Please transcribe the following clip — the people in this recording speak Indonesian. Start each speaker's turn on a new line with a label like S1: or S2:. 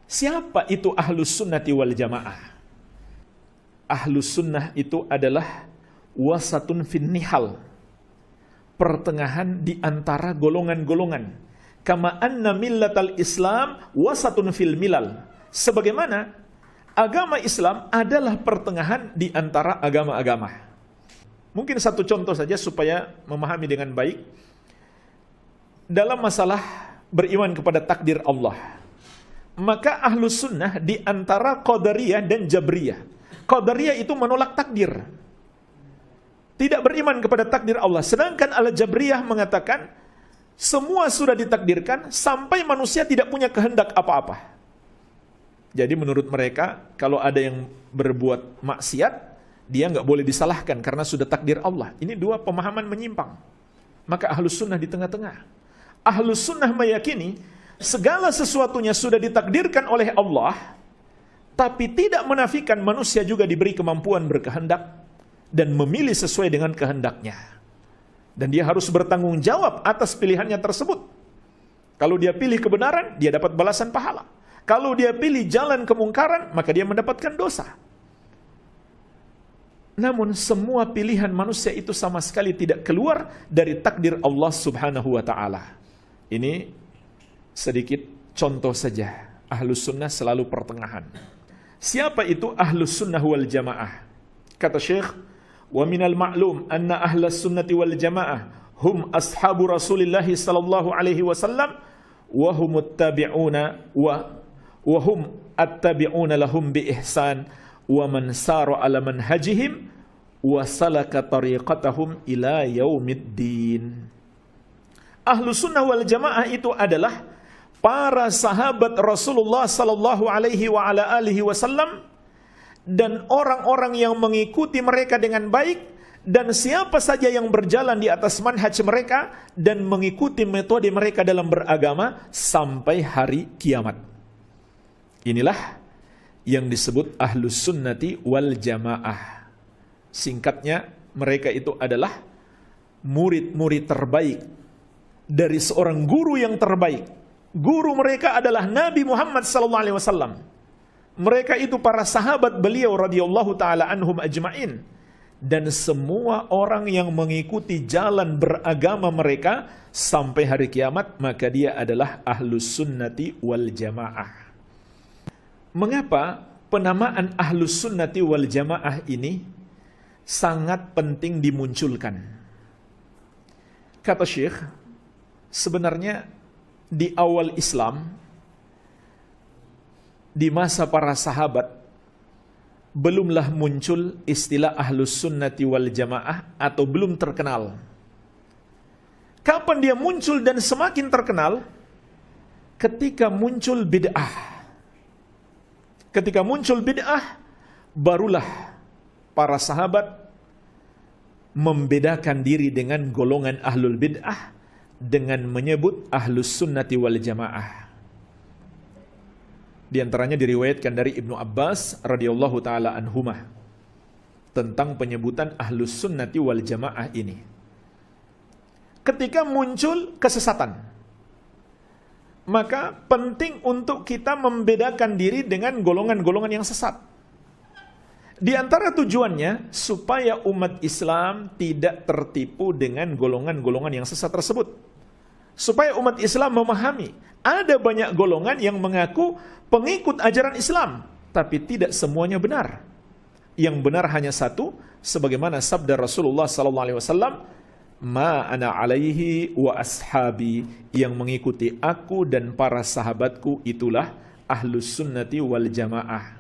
S1: Siapa itu ahlus sunnati wal jamaah? Ahlus sunnah itu adalah wasatun finnihal, pertengahan di antara golongan-golongan. Kama anna millatal Islam wasatun fil milal. Sebagaimana agama Islam adalah pertengahan di antara agama-agama. Mungkin satu contoh saja supaya memahami dengan baik. Dalam masalah beriman kepada takdir Allah, maka ahlus sunnah di antara Qadariyah dan Jabriyah. Qadariyah itu menolak takdir, tidak beriman kepada takdir Allah. Sedangkan Al-Jabriyah mengatakan semua sudah ditakdirkan sampai manusia tidak punya kehendak apa-apa. Jadi menurut mereka kalau ada yang berbuat maksiat, dia nggak boleh disalahkan karena sudah takdir Allah. Ini dua pemahaman menyimpang. Maka ahlus sunnah di tengah-tengah. Ahlus sunnah meyakini segala sesuatunya sudah ditakdirkan oleh Allah, tapi tidak menafikan manusia juga diberi kemampuan berkehendak dan memilih sesuai dengan kehendaknya. Dan dia harus bertanggung jawab atas pilihannya tersebut. Kalau dia pilih kebenaran, dia dapat balasan pahala. Kalau dia pilih jalan kemungkaran, maka dia mendapatkan dosa. Namun semua pilihan manusia itu sama sekali tidak keluar dari takdir Allah Subhanahu wa ta'ala. Ini sedikit contoh saja. Ahlus sunnah selalu pertengahan. Siapa itu ahlus sunnah wal jamaah? Kata Syekh, wa minal ma'lum anna ahlus sunnati wal jamaah hum ashabu Rasulillah sallallahu alaihi wasallam wa humut tabi'una wa hum attabi'una lahum bi ihsan wa man sara ala manhajihim wa salaka tariqatahum ila yaumiddin. Ahlus sunnah wal jamaah itu adalah para sahabat Rasulullah sallallahu alaihi wa ala alihi wasallam dan orang-orang yang mengikuti mereka dengan baik, dan siapa saja yang berjalan di atas manhaj mereka dan mengikuti metode mereka dalam beragama sampai hari kiamat. Inilah yang disebut ahlus sunnati wal jamaah. Singkatnya, mereka itu adalah murid-murid terbaik dari seorang guru yang terbaik. Guru mereka adalah Nabi Muhammad SAW. Mereka itu para sahabat beliau radhiyallahu ta'ala anhum ajma'in. Dan semua orang yang mengikuti jalan beragama mereka sampai hari kiamat, maka dia adalah ahlus sunnati wal jamaah. Mengapa penamaan ahlus sunnati wal jamaah ini sangat penting dimunculkan? Kata Syekh, sebenarnya di awal Islam, di masa para sahabat, belumlah muncul istilah ahlus sunnati wal jamaah atau belum terkenal. Kapan dia muncul dan semakin terkenal? Ketika muncul bid'ah. Ketika muncul bid'ah, barulah para sahabat membedakan diri dengan golongan ahlul bid'ah dengan menyebut ahlus sunnati wal jamaah. Di antaranya diriwayatkan dari Ibnu Abbas radhiyallahu taala anhumah tentang penyebutan ahlus sunnati wal jamaah ini. Ketika muncul kesesatan, maka penting untuk kita membedakan diri dengan golongan-golongan yang sesat. Di antara tujuannya supaya umat Islam tidak tertipu dengan golongan-golongan yang sesat tersebut. Supaya umat Islam memahami ada banyak golongan yang mengaku pengikut ajaran Islam, tapi tidak semuanya benar. Yang benar hanya satu, sebagaimana sabda Rasulullah SAW, "Ma ana alaihi wa ashabi," yang mengikuti aku dan para sahabatku itulah ahlus sunnati wal jamaah.